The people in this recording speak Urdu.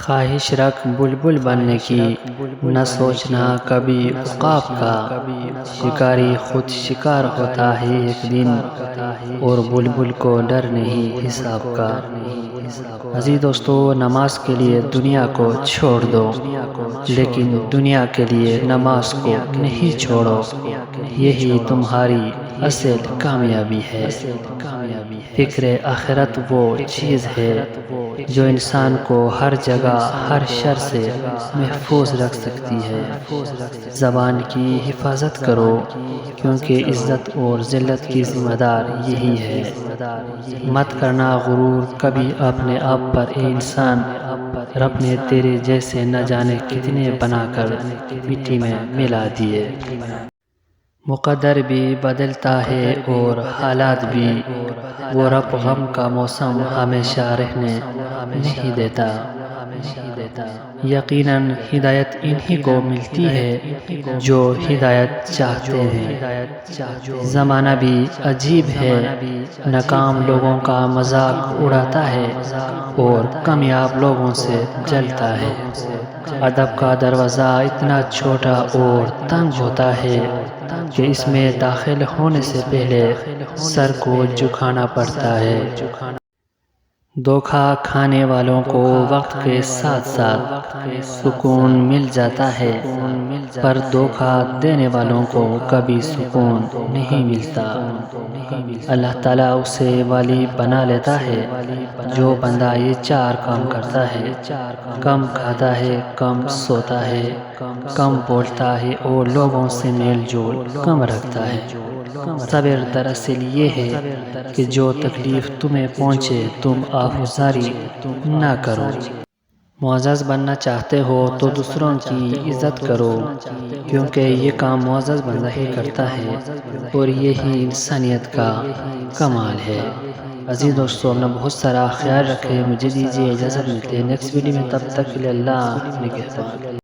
خواہش رکھ بلبل بننے کی، نہ سوچنا کبھی عقاب کا۔ شکاری خود شکار ہوتا ہے ایک دن، اور بلبل کو ڈر نہیں حساب کا۔ عزیز دوستو، نماز کے لیے دنیا کو چھوڑ دو، لیکن دنیا کے لیے نماز کو نہیں چھوڑو۔ یہی تمہاری اصل کامیابی ہے۔ فکر آخرت وہ چیز ہے جو انسان کو ہر جگہ ہر شر سے محفوظ رکھ سکتی ہے۔ زبان کی حفاظت کرو، کیونکہ عزت اور ذلت کی ذمہ دار یہی ہے۔ مت کرنا غرور کبھی اپنے آپ پر، اے انسان۔ رب نے تیرے جیسے نہ جانے کتنے بنا کر مٹی میں ملا دیے۔ مقدر بھی بدلتا ہے اور حالات بھی، وہ رب غم کا موسم ہمیشہ رہنے نہیں دیتا۔ یقیناً ہدایت انہی کو ملتی ہے جو ہدایت چاہتے ہیں۔ زمانہ بھی عجیب ہے، ناکام لوگوں کا مذاق اڑاتا ہے اور کامیاب لوگوں سے جلتا ہے۔ ادب کا دروازہ اتنا چھوٹا اور تنگ ہوتا ہے کہ اس میں داخل ہونے سے پہلے سر کو جھکانا پڑتا ہے۔ دھوکہ کھانے والوں کو وقت کے ساتھ ساتھ سکون مل جاتا ہے، پر دھوکہ دینے والوں کو کبھی سکون نہیں ملتا۔ اللہ تعالیٰ اسے ولی بنا لیتا ہے جو بندہ یہ چار کام کرتا ہے: کم کھاتا ہے، کم سوتا ہے، کم بولتا ہے اور لوگوں سے میل جول کم رکھتا ہے۔ صبر دراصل یہ ہے کہ جو تکلیف تمہیں پہنچے تم آہوزاری نہ کرو۔ معزز بننا چاہتے ہو تو دوسروں کی عزت کرو، کیونکہ یہ کام معزز بندہ ہی کرتا ہے، اور یہی انسانیت کا کمال ہے۔ عزیز دوستو، اپنا بہت سارا خیال رکھیں۔ مجھے دیجیے اجازت، ملتے ہیں نیکسٹ ویڈیو میں، تب تک کے لیے اللہ نگہبان۔